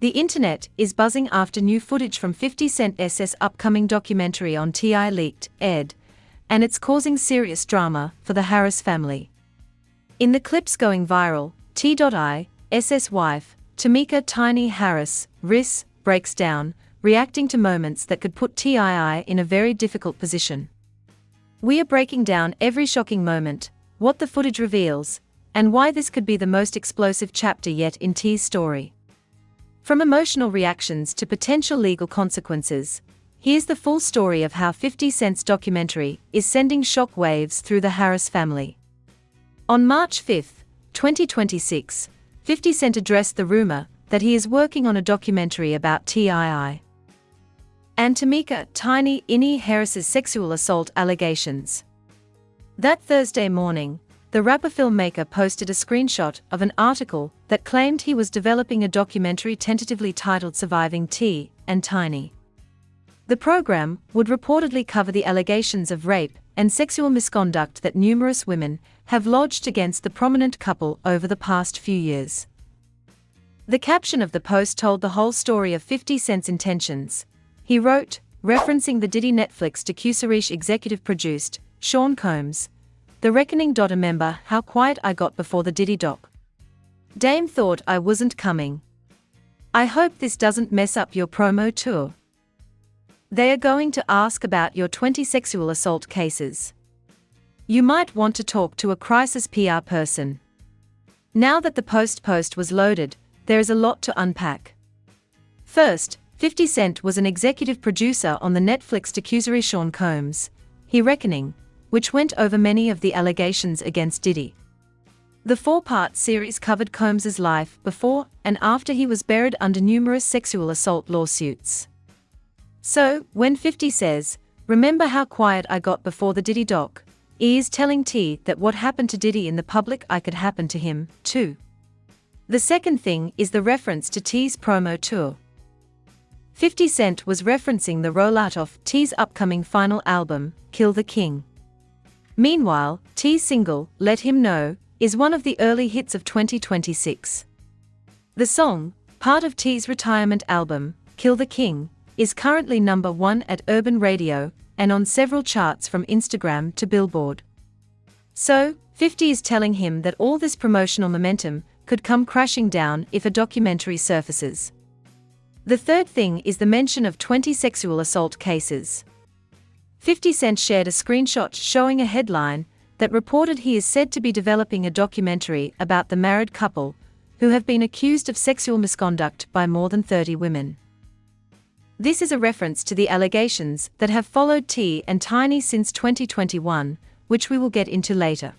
The internet is buzzing after new footage from 50 Cent's upcoming documentary on T.I. leaked, and it's causing serious drama for the Harris family. In the clips going viral, T.I.'s wife, Tamika "Tiny" Harris, RIS, breaks down, reacting to moments that could put T.I. in a very difficult position. We are breaking down every shocking moment, what the footage reveals, and why this could be the most explosive chapter yet in T's story. From emotional reactions to potential legal consequences, here's the full story of how 50 Cent's documentary is sending shock waves through the Harris family. On March 5, 2026, 50 Cent addressed the rumor that he is working on a documentary about T.I. and Tamika "Tiny" Inni Harris's sexual assault allegations. That Thursday morning, the rapper filmmaker posted a screenshot of an article that claimed he was developing a documentary tentatively titled Surviving T and Tiny. The program would reportedly cover the allegations of rape and sexual misconduct that numerous women have lodged against the prominent couple over the past few years. The caption of the post told the whole story of 50 Cent's intentions. He wrote, referencing the Diddy Netflix docuseries executive produced, Sean Combs, "The Reckoning. Remember how quiet I got before the Diddy doc? Dame thought I wasn't coming. I hope this doesn't mess up your promo tour. They are going to ask about your 20 sexual assault cases. You might want to talk to a crisis PR person." Now that the post was loaded, there is a lot to unpack. First, 50 Cent was an executive producer on the Netflix docuseries Sean Combs, The Reckoning, which went over many of the allegations against Diddy. The 4-part series covered Combs's life before and after he was buried under numerous sexual assault lawsuits. So, when 50 says, "Remember how quiet I got before the Diddy doc," he is telling T that what happened to Diddy in the public eye could happen to him, too. The second thing is the reference to T's promo tour. 50 Cent was referencing the rollout of T's upcoming final album, Kill the King. Meanwhile, T's single, Let Him Know, is one of the early hits of 2026. The song, part of T's retirement album, Kill the King, is currently number 1 at Urban Radio and on several charts from Instagram to Billboard. So, 50 is telling him that all this promotional momentum could come crashing down if a documentary surfaces. The third thing is the mention of 20 sexual assault cases. 50 Cent shared a screenshot showing a headline that reported he is said to be developing a documentary about the married couple who have been accused of sexual misconduct by more than 30 women. This is a reference to the allegations that have followed T and Tiny since 2021, which we will get into later.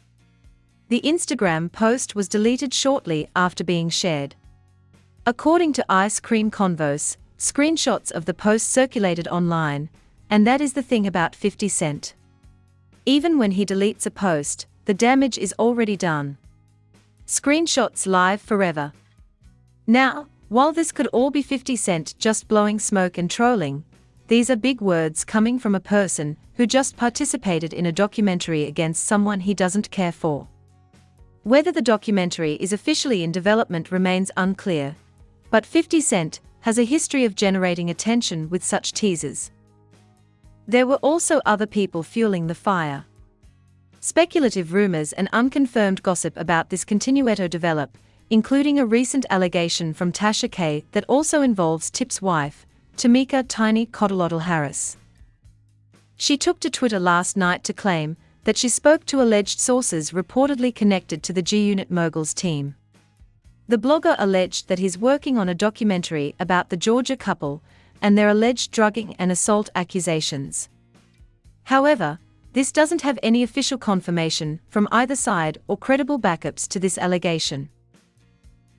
The Instagram post was deleted shortly after being shared. According to Ice Cream Convos, screenshots of the post circulated online, and that is the thing about 50 Cent. Even when he deletes a post, the damage is already done. Screenshots live forever. Now, while this could all be 50 Cent just blowing smoke and trolling, these are big words coming from a person who just participated in a documentary against someone he doesn't care for. Whether the documentary is officially in development remains unclear, but 50 Cent has a history of generating attention with such teasers. There were also other people fueling the fire. Speculative rumors and unconfirmed gossip about this continue to develop, including a recent allegation from Tasha K that also involves Tip's wife, Tamika "Tiny" Cottolottle Harris. She took to Twitter last night to claim that she spoke to alleged sources reportedly connected to the G-Unit Moguls team. The blogger alleged that he's working on a documentary about the Georgia couple and their alleged drugging and assault accusations. However, this doesn't have any official confirmation from either side or credible backups to this allegation.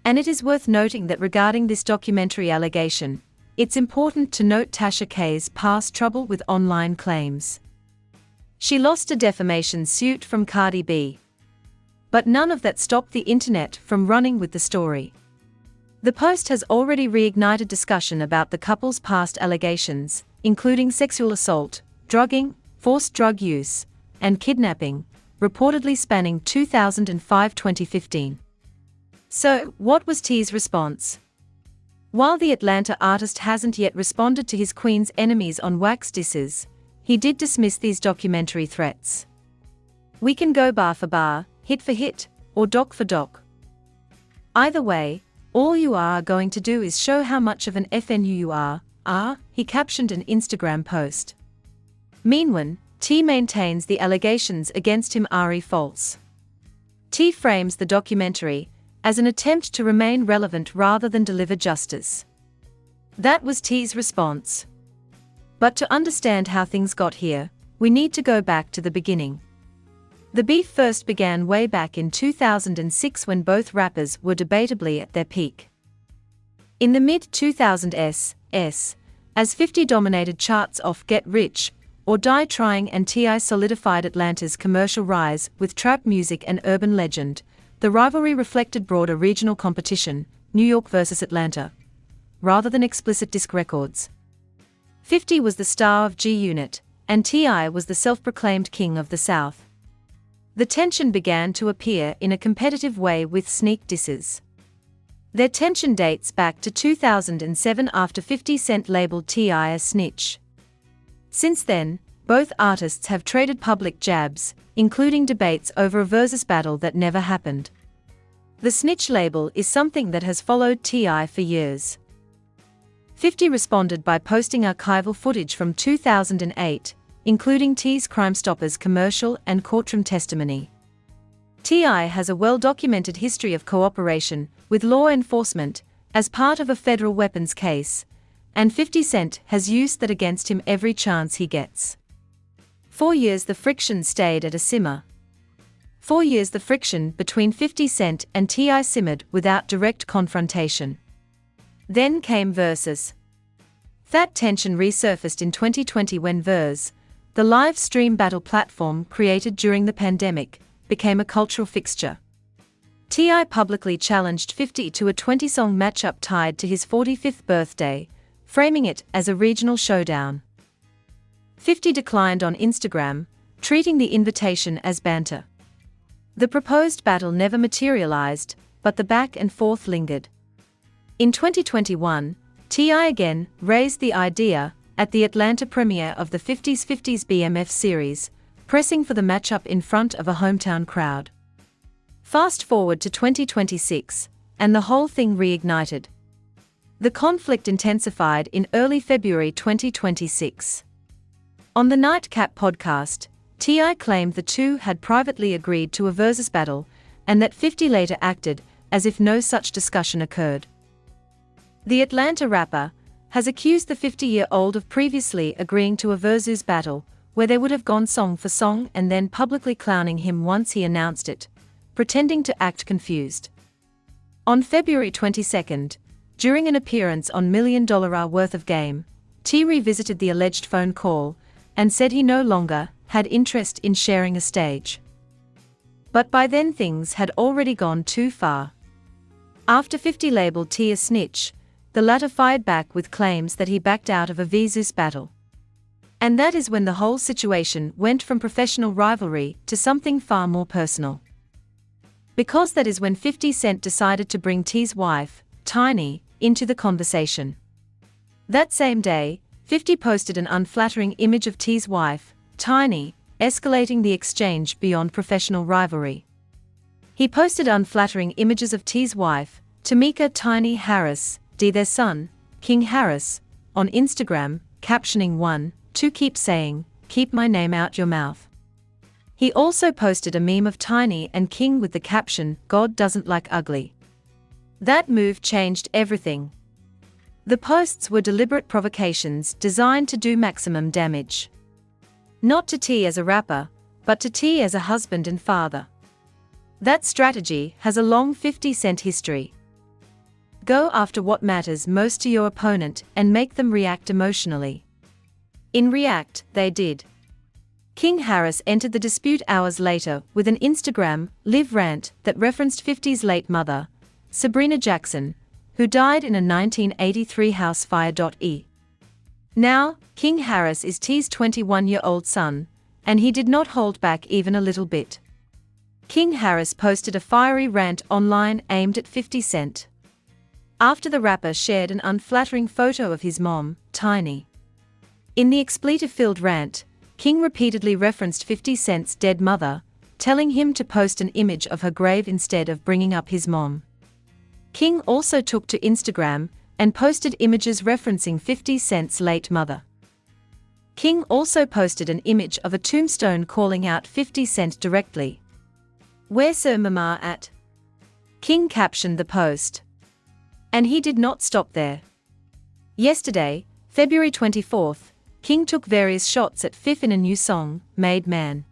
And it is worth noting that regarding this documentary allegation, it's important to note Tasha K's past trouble with online claims. She lost a defamation suit from Cardi B. But none of that stopped the internet from running with the story. The post has already reignited discussion about the couple's past allegations, including sexual assault, drugging, forced drug use, and kidnapping, reportedly spanning 2005-2015. So, what was T's response? While the Atlanta artist hasn't yet responded to his Queen's enemies on wax disses, he did dismiss these documentary threats. "We can go bar for bar, hit for hit, or doc for doc. Either way, all you are going to do is show how much of an FNU you are," he captioned an Instagram post. Meanwhile, T maintains the allegations against him are false. T frames the documentary as an attempt to remain relevant rather than deliver justice. That was T's response. But to understand how things got here, we need to go back to the beginning. The beef first began way back in 2006 when both rappers were debatably at their peak. In the mid-2000s, as 50 dominated charts off Get Rich or Die Trying and T.I. solidified Atlanta's commercial rise with trap music and urban legend, the rivalry reflected broader regional competition, New York versus Atlanta, rather than explicit disc records. 50 was the star of G-Unit, and T.I. was the self-proclaimed king of the South. The tension began to appear in a competitive way with sneak disses. Their tension dates back to 2007 after 50 Cent labeled T.I. a snitch. Since then, both artists have traded public jabs, including debates over a versus battle that never happened. The snitch label is something that has followed T.I. for years. 50 responded by posting archival footage from 2008, including T's Crime Stoppers commercial and courtroom testimony. T.I. has a well-documented history of cooperation with law enforcement as part of a federal weapons case, and 50 Cent has used that against him every chance he gets. 4 years the friction stayed at a simmer. 4 years the friction between 50 Cent and T.I. simmered without direct confrontation. Then came Versus. That tension resurfaced in 2020 when Verse, the live stream battle platform created during the pandemic, became a cultural fixture. T.I. publicly challenged 50 to a 20-song matchup tied to his 45th birthday, framing it as a regional showdown. 50 declined on Instagram, treating the invitation as banter. The proposed battle never materialized, but the back and forth lingered. In 2021, T.I. again raised the idea at the Atlanta premiere of the 50s BMF series, pressing for the matchup in front of a hometown crowd. Fast forward to 2026, and the whole thing reignited. The conflict intensified in early February 2026. On the Nightcap podcast, T.I. claimed the two had privately agreed to a versus battle, and that 50 later acted as if no such discussion occurred. The Atlanta rapper has accused the 50-year-old of previously agreeing to a versus battle, where they would have gone song for song and then publicly clowning him once he announced it, pretending to act confused. On February 22, during an appearance on $1 Million Worth of Game, T revisited the alleged phone call and said he no longer had interest in sharing a stage. But by then things had already gone too far. After 50 labeled T a snitch, the latter fired back with claims that he backed out of a versus battle. And that is when the whole situation went from professional rivalry to something far more personal. Because that is when 50 Cent decided to bring T's wife, Tiny, into the conversation. That same day, 50 posted an unflattering image of T's wife, Tiny, escalating the exchange beyond professional rivalry. He posted unflattering images of T's wife, Tamika Tiny Harris, their son, King Harris, on Instagram, captioning one, to keep saying, "Keep my name out your mouth." He also posted a meme of Tiny and King with the caption, "God doesn't like ugly." That move changed everything. The posts were deliberate provocations designed to do maximum damage. Not to T as a rapper, but to T as a husband and father. That strategy has a long 50 Cent history. Go after what matters most to your opponent and make them react emotionally. In React, they did. King Harris entered the dispute hours later with an Instagram live rant that referenced 50's late mother, Sabrina Jackson, who died in a 1983 house fire. Now, King Harris is T's 21-year-old son, and he did not hold back even a little bit. King Harris posted a fiery rant online aimed at 50 Cent. after the rapper shared an unflattering photo of his mom, Tiny. In the expletive-filled rant, King repeatedly referenced 50 Cent's dead mother, telling him to post an image of her grave instead of bringing up his mom. King also took to Instagram and posted images referencing 50 Cent's late mother. King also posted an image of a tombstone calling out 50 Cent directly. "Where's your mama at?" King captioned the post. And he did not stop there. Yesterday, February 24th, King took various shots at Fif in a new song, Made Man.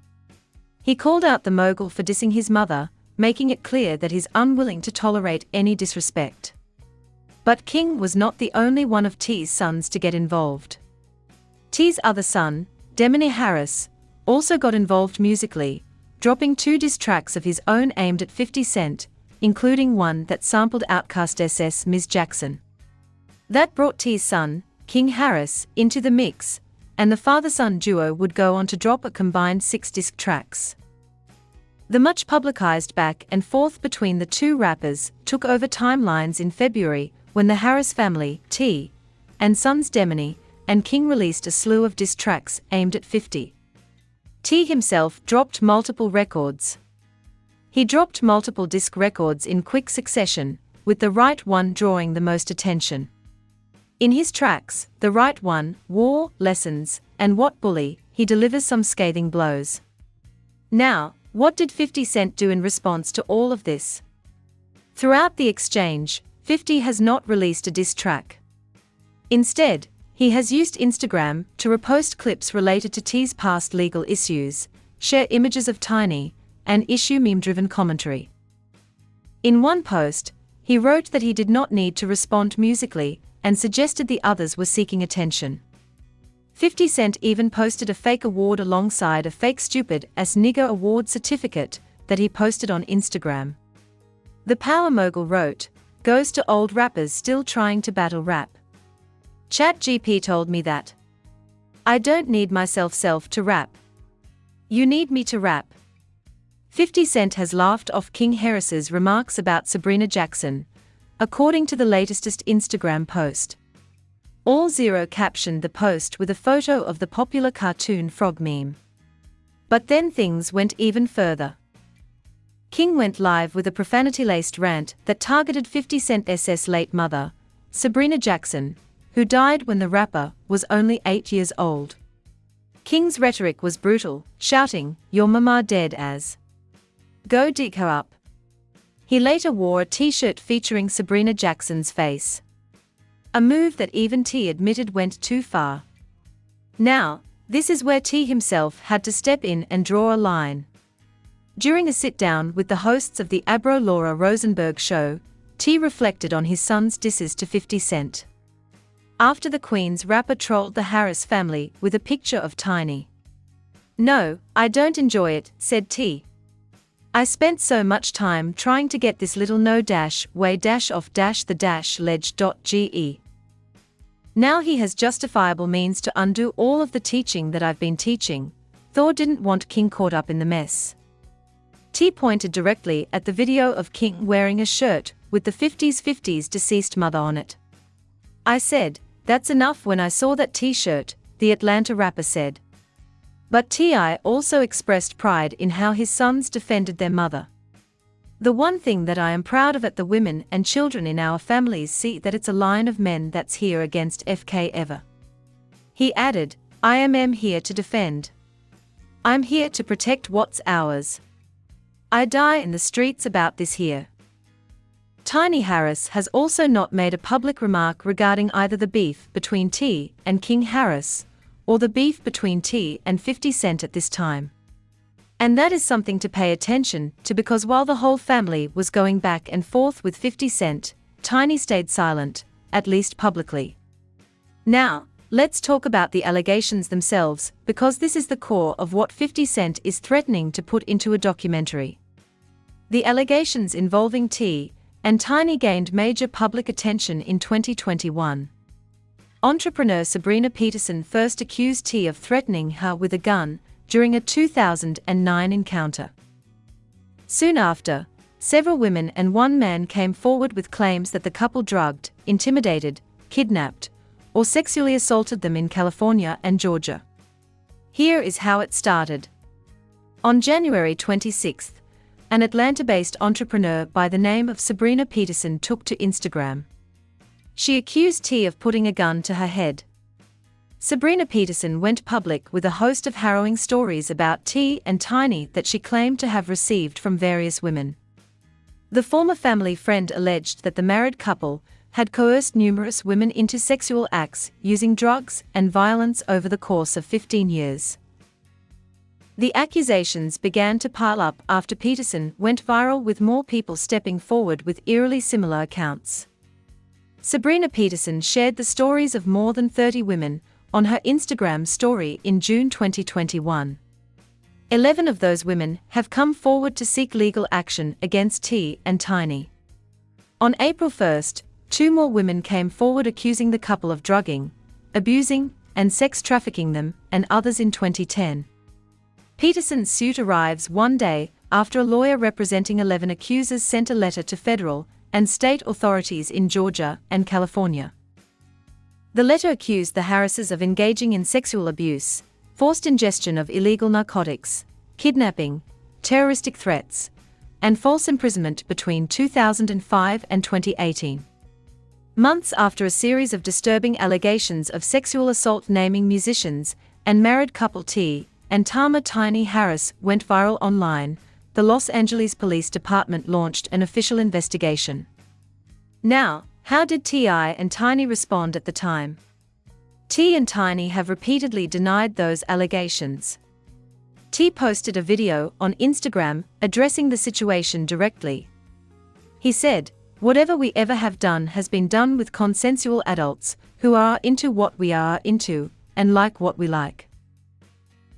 He called out the mogul for dissing his mother, making it clear that he's unwilling to tolerate any disrespect. But King was not the only one of T's sons to get involved. T's other son, Demony Harris, also got involved musically, dropping 2 diss tracks of his own aimed at 50 Cent, including one that sampled Outkast SS Ms. Jackson. That brought T's son, King Harris, into the mix, and the father-son duo would go on to drop a combined 6 diss tracks. The much publicized back and forth between the two rappers took over timelines in February when the Harris family, T, and sons Demony and King released a slew of diss tracks aimed at 50. T himself dropped multiple records. He dropped multiple disc records in quick succession, with the right one drawing the most attention. In his tracks, The Right One, War, Lessons, and What Bully, he delivers some scathing blows. Now, what did 50 Cent do in response to all of this? Throughout the exchange, 50 has not released a diss track. Instead, he has used Instagram to repost clips related to T's past legal issues, share images of Tiny, and issue meme-driven commentary. In one post, he wrote that he did not need to respond musically and suggested the others were seeking attention. 50 Cent even posted a fake award alongside a fake stupid-ass nigger award certificate that he posted on Instagram. The power mogul wrote, "Goes to old rappers still trying to battle rap. ChatGPT told me that. I don't need myself to rap. You need me to rap." 50 Cent has laughed off King Harris's remarks about Sabrina Jackson, according to the latest Instagram post. All Zero captioned the post with a photo of the popular cartoon frog meme. But then things went even further. King went live with a profanity-laced rant that targeted 50 Cent's late mother, Sabrina Jackson, who died when the rapper was only 8 years old. King's rhetoric was brutal, shouting, "Your mama dead as. Go dig her up." He later wore a t-shirt featuring Sabrina Jackson's face. A move that even T admitted went too far. Now, this is where T himself had to step in and draw a line. During a sit-down with the hosts of the Abro Laura Rosenberg show, T reflected on his son's disses to 50 Cent. After the Queen's rapper trolled the Harris family with a picture of Tiny. "No, I don't enjoy it," said T. "I spent so much time trying to get this little no-way-off-the-ledge.ge. Now he has justifiable means to undo all of the teaching that I've been teaching. Thor didn't want King caught up in the mess." T pointed directly at the video of King wearing a shirt with the 50's deceased mother on it. "I said, that's enough when I saw that t-shirt," the Atlanta rapper said. But T.I. also expressed pride in how his sons defended their mother. "The one thing that I am proud of at the women and children in our families see that it's a line of men that's here against FK ever." He added, "I am here to defend. I'm here to protect what's ours. I die in the streets about this here." Tiny Harris has also not made a public remark regarding either the beef between T and King Harris, or the beef between T and 50 Cent at this time. And that is something to pay attention to because while the whole family was going back and forth with 50 Cent, Tiny stayed silent, at least publicly. Now, let's talk about the allegations themselves because this is the core of what 50 Cent is threatening to put into a documentary. The allegations involving T and Tiny gained major public attention in 2021. Entrepreneur Sabrina Peterson first accused T of threatening her with a gun during a 2009 encounter. Soon after, several women and one man came forward with claims that the couple drugged, intimidated, kidnapped, or sexually assaulted them in California and Georgia. Here is how it started. On January 26, an Atlanta-based entrepreneur by the name of Sabrina Peterson took to Instagram. She accused T of putting a gun to her head. Sabrina Peterson went public with a host of harrowing stories about T and Tiny that she claimed to have received from various women. The former family friend alleged that the married couple had coerced numerous women into sexual acts using drugs and violence over the course of 15 years. The accusations began to pile up after Peterson went viral, with more people stepping forward with eerily similar accounts. Sabrina Peterson shared the stories of more than 30 women on her Instagram story in June 2021. 11 of those women have come forward to seek legal action against T and Tiny. On April 1, 2 more women came forward accusing the couple of drugging, abusing, and sex trafficking them, and others in 2010. Peterson's suit arrives one day after a lawyer representing 11 accusers sent a letter to federal and state authorities in Georgia and California. The letter accused the Harrises of engaging in sexual abuse, forced ingestion of illegal narcotics, kidnapping, terroristic threats, and false imprisonment between 2005 and 2018. Months after a series of disturbing allegations of sexual assault naming musicians and married couple T and Tiny Harris went viral online, the Los Angeles Police Department launched an official investigation. Now, how did T.I. and Tiny respond at the time? T and Tiny have repeatedly denied those allegations. T posted a video on Instagram addressing the situation directly. He said, "Whatever we ever have done has been done with consensual adults who are into what we are into and like what we like.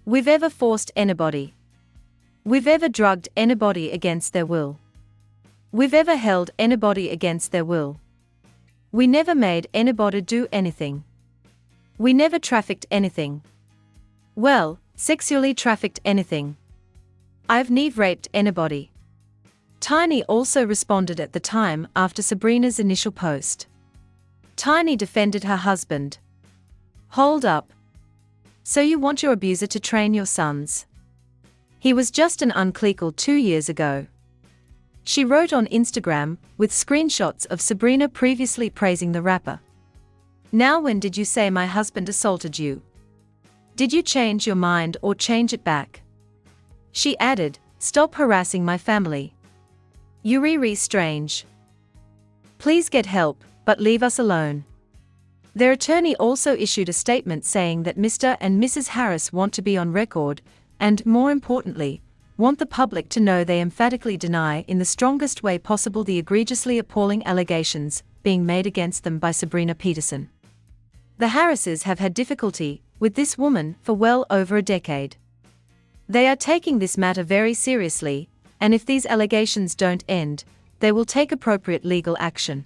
We've ever forced anybody. We've ever drugged anybody against their will. We've ever held anybody against their will. We never made anybody do anything. We never trafficked anything. Well, sexually trafficked anything. I've never raped anybody." Tiny also responded at the time after Sabrina's initial post. Tiny defended her husband. "Hold up. So you want your abuser to train your sons? He was just an uncleekle 2 years ago." She wrote on Instagram, with screenshots of Sabrina previously praising the rapper. "Now when did you say my husband assaulted you? Did you change your mind or change it back?" She added, "Stop harassing my family. You're strange. Please get help, but leave us alone." Their attorney also issued a statement saying that Mr. and Mrs. Harris want to be on record, and, more importantly, want the public to know they emphatically deny in the strongest way possible the egregiously appalling allegations being made against them by Sabrina Peterson. The Harrises have had difficulty with this woman for well over a decade. They are taking this matter very seriously, and if these allegations don't end, they will take appropriate legal action.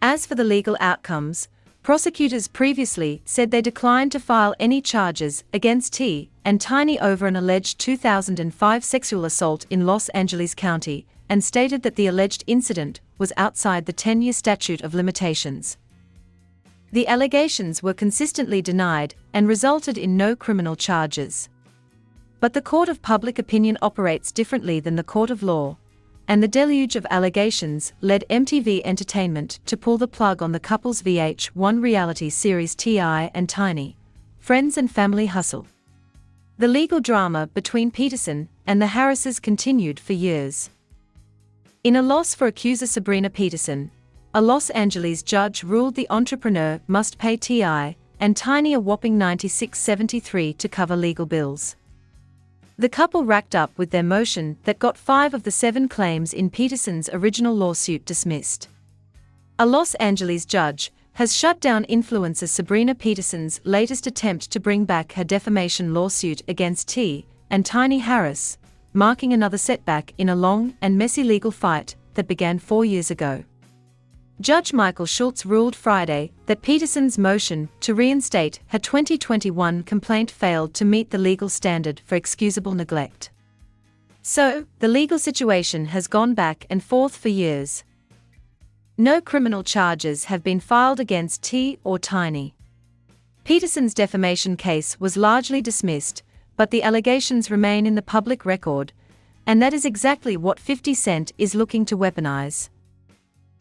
As for the legal outcomes, prosecutors previously said they declined to file any charges against T and Tiny over an alleged 2005 sexual assault in Los Angeles County, and stated that the alleged incident was outside the 10-year statute of limitations. The allegations were consistently denied and resulted in no criminal charges. But the court of public opinion operates differently than the court of law, and the deluge of allegations led MTV Entertainment to pull the plug on the couple's VH1 reality series T.I. and Tiny, Friends and Family Hustle. The legal drama between Peterson and the Harrises continued for years. In a loss for accuser Sabrina Peterson, a Los Angeles judge ruled the entrepreneur must pay T.I. and Tiny a whopping $96.73 to cover legal bills. The couple racked up with their motion that got 5 of the 7 claims in Peterson's original lawsuit dismissed. A Los Angeles judge has shut down influencer Sabrina Peterson's latest attempt to bring back her defamation lawsuit against T and Tiny Harris, marking another setback in a long and messy legal fight that began 4 years ago. Judge Michael Schultz ruled Friday that Peterson's motion to reinstate her 2021 complaint failed to meet the legal standard for excusable neglect. So, the legal situation has gone back and forth for years. No criminal charges have been filed against T or Tiny. Peterson's defamation case was largely dismissed, but the allegations remain in the public record, and that is exactly what 50 Cent is looking to weaponize.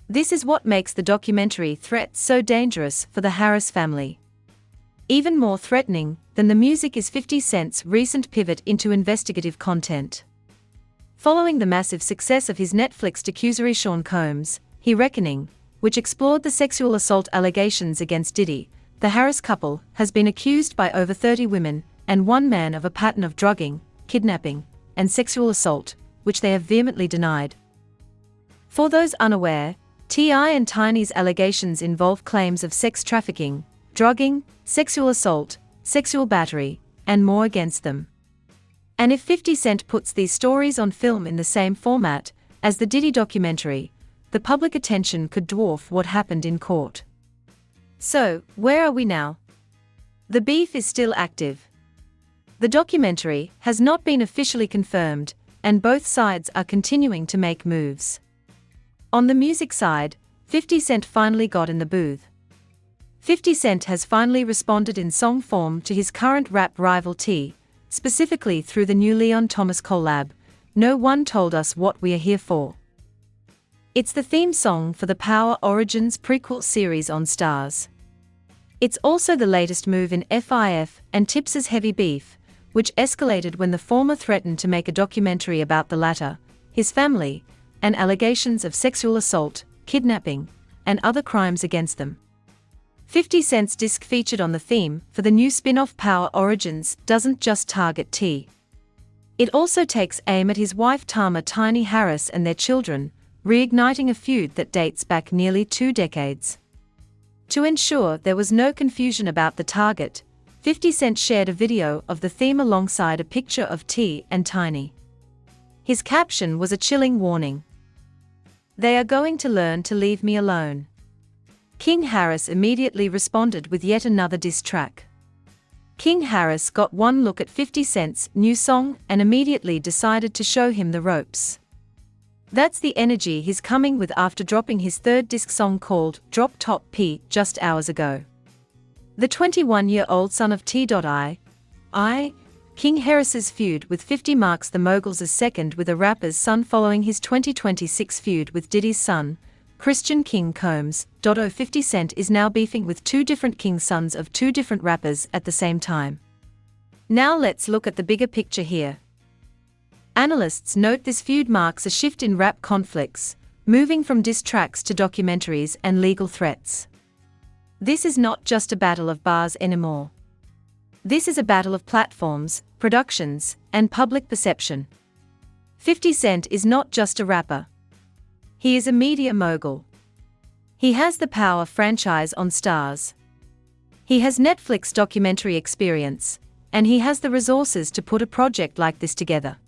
This is what makes the documentary threat so dangerous for the Harris family. Even more threatening than the music is 50 Cent's recent pivot into investigative content. Following the massive success of his Netflix docuserie Sean Combs, He Reckoning, which explored the sexual assault allegations against Diddy, the Harris couple has been accused by over 30 women and one man of a pattern of drugging, kidnapping, and sexual assault, which they have vehemently denied. For those unaware, T.I. and Tiny's allegations involve claims of sex trafficking, drugging, sexual assault, sexual battery, and more against them. And if 50 Cent puts these stories on film in the same format as the Diddy documentary, the public attention could dwarf what happened in court. So, where are we now? The beef is still active. The documentary has not been officially confirmed, and both sides are continuing to make moves. On the music side, 50 Cent finally got in the booth. 50 Cent has finally responded in song form to his current rap rival T, specifically through the new Leon Thomas collab, No One Told Us What We Are Here For. It's the theme song for the Power Origins prequel series on Starz. It's also the latest move in FIF and Tips's heavy beef, which escalated when the former threatened to make a documentary about the latter, his family, and allegations of sexual assault, kidnapping, and other crimes against them. 50 Cent's disc featured on the theme for the new spin-off Power Origins doesn't just target T. It also takes aim at his wife Tama Tiny Harris and their children, reigniting a feud that dates back nearly 2 decades. To ensure there was no confusion about the target, 50 Cent shared a video of the theme alongside a picture of T and Tiny. His caption was a chilling warning. "They are going to learn to leave me alone." King Harris immediately responded with yet another diss track. King Harris got one look at 50 Cent's new song and immediately decided to show him the ropes. That's the energy he's coming with after dropping his third disc song called Drop Top P just hours ago. The 21-year-old son of T.I., King Harris's feud with 50 marks the mogul's second with a rapper's son following his 2026 feud with Diddy's son, Christian King Combs. 50 Cent is now beefing with 2 different King sons of 2 different rappers at the same time. Now let's look at the bigger picture here. Analysts note this feud marks a shift in rap conflicts, moving from diss tracks to documentaries and legal threats. This is not just a battle of bars anymore. This is a battle of platforms, productions, and public perception. 50 Cent is not just a rapper. He is a media mogul. He has the Power franchise on Starz. He has Netflix documentary experience, and he has the resources to put a project like this together.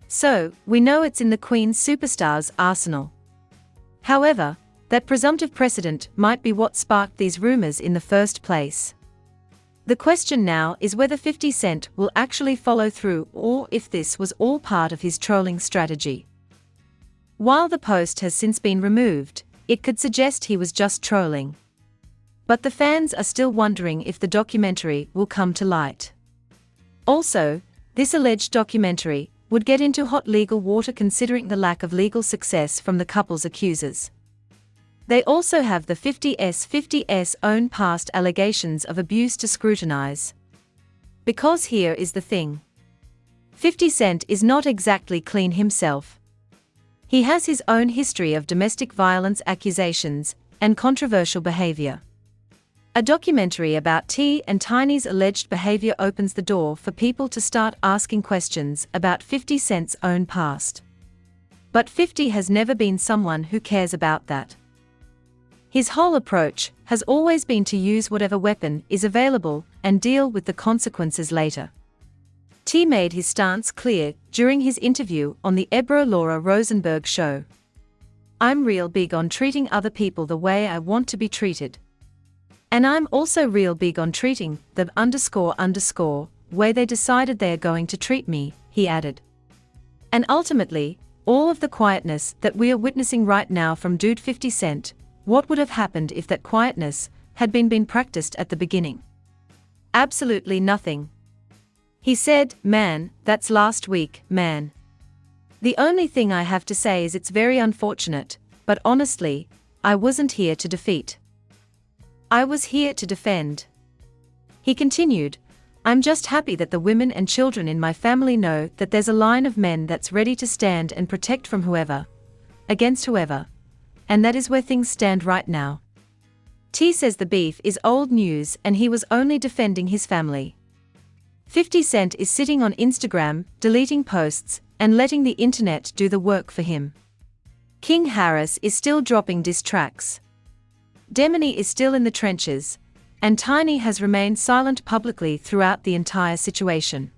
So, we know it's in the Queen's superstar's arsenal. However, that presumptive precedent might be what sparked these rumors in the first place. The question now is whether 50 Cent will actually follow through or if this was all part of his trolling strategy. While the post has since been removed, it could suggest he was just trolling. But the fans are still wondering if the documentary will come to light. Also, this alleged documentary would get into hot legal water considering the lack of legal success from the couple's accusers. They also have the 50's own past allegations of abuse to scrutinize. Because here is the thing. 50 Cent is not exactly clean himself. He has his own history of domestic violence accusations and controversial behavior. A documentary about T and Tiny's alleged behavior opens the door for people to start asking questions about 50 Cent's own past. But 50 has never been someone who cares about that. His whole approach has always been to use whatever weapon is available and deal with the consequences later. T made his stance clear during his interview on the Ebro Laura Rosenberg show. "I'm real big on treating other people the way I want to be treated. And I'm also real big on treating the ___ way they decided they are going to treat me," he added. And ultimately, all of the quietness that we are witnessing right now from Dude 50 Cent, what would have happened if that quietness had been practiced at the beginning? Absolutely nothing. He said, "Man, that's last week, man. The only thing I have to say is it's very unfortunate, but honestly, I wasn't here to defeat. I was here to defend." He continued, "I'm just happy that the women and children in my family know that there's a line of men that's ready to stand and protect from whoever, against whoever, and that is where things stand right now." T says the beef is old news and he was only defending his family. 50 Cent is sitting on Instagram, deleting posts, and letting the internet do the work for him. King Harris is still dropping diss tracks. Demony is still in the trenches, and Tiny has remained silent publicly throughout the entire situation.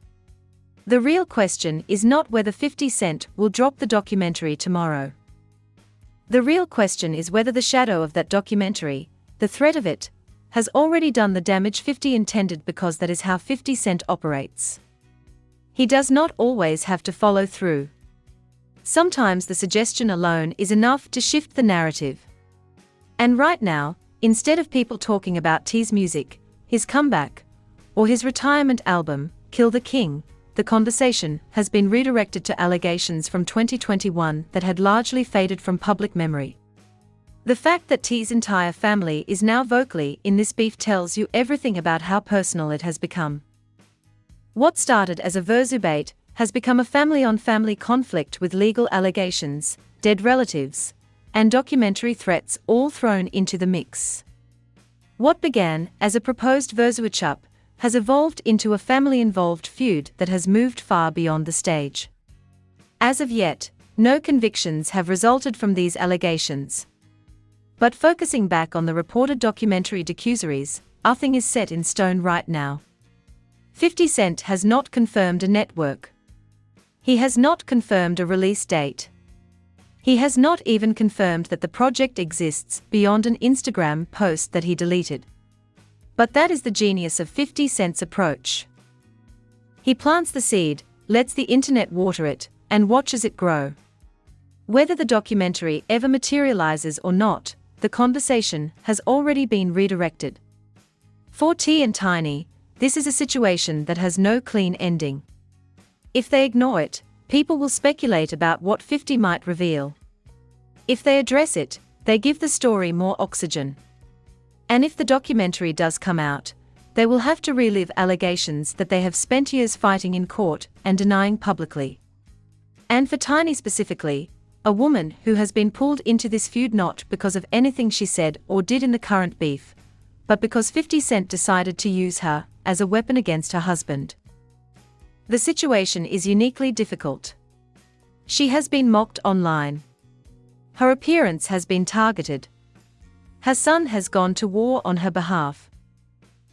The real question is not whether 50 Cent will drop the documentary tomorrow. The real question is whether the shadow of that documentary, the threat of it, has already done the damage 50 intended, because that is how 50 Cent operates. He does not always have to follow through. Sometimes the suggestion alone is enough to shift the narrative. And right now, instead of people talking about T's music, his comeback, or his retirement album, Kill the King, the conversation has been redirected to allegations from 2021 that had largely faded from public memory. The fact that T's entire family is now vocally in this beef tells you everything about how personal it has become. What started as a Verzubate has become a family-on-family conflict with legal allegations, dead relatives, and documentary threats all thrown into the mix. What began as a proposed Verzuachup has evolved into a family-involved feud that has moved far beyond the stage. As of yet, no convictions have resulted from these allegations. But focusing back on the reported documentary documentaries, nothing is set in stone right now. 50 Cent has not confirmed a network. He has not confirmed a release date. He has not even confirmed that the project exists beyond an Instagram post that he deleted. But that is the genius of 50 Cent's approach. He plants the seed, lets the internet water it, and watches it grow. Whether the documentary ever materializes or not, the conversation has already been redirected. For T and Tiny, this is a situation that has no clean ending. If they ignore it, people will speculate about what 50 might reveal. If they address it, they give the story more oxygen. And if the documentary does come out, they will have to relive allegations that they have spent years fighting in court and denying publicly. And for Tiny specifically, a woman who has been pulled into this feud not because of anything she said or did in the current beef, but because 50 Cent decided to use her as a weapon against her husband. The situation is uniquely difficult. She has been mocked online. Her appearance has been targeted. Her son has gone to war on her behalf.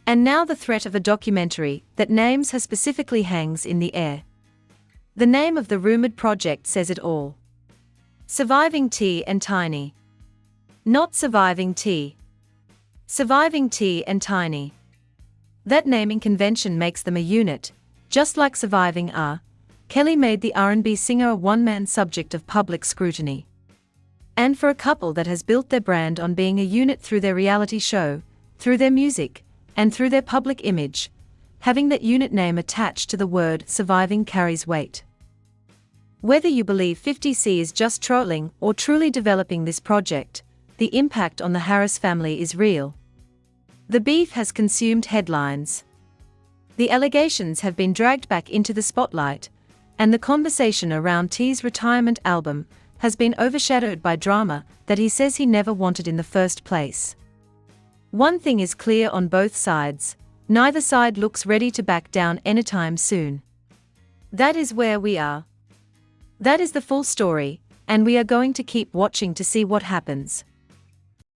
And now the threat of a documentary that names her specifically hangs in the air. The name of the rumored project says it all. Surviving T and Tiny. Not Surviving T. Surviving T and Tiny. That naming convention makes them a unit, just like Surviving R. Kelly made the R&B singer a one-man subject of public scrutiny. And for a couple that has built their brand on being a unit through their reality show, through their music, and through their public image, having that unit name attached to the word surviving carries weight. Whether you believe 50C is just trolling or truly developing this project, the impact on the Harris family is real. The beef has consumed headlines. The allegations have been dragged back into the spotlight, and the conversation around T's retirement album has been overshadowed by drama that he says he never wanted in the first place. One thing is clear on both sides: neither side looks ready to back down anytime soon. That is where we are. That is the full story, and we are going to keep watching to see what happens.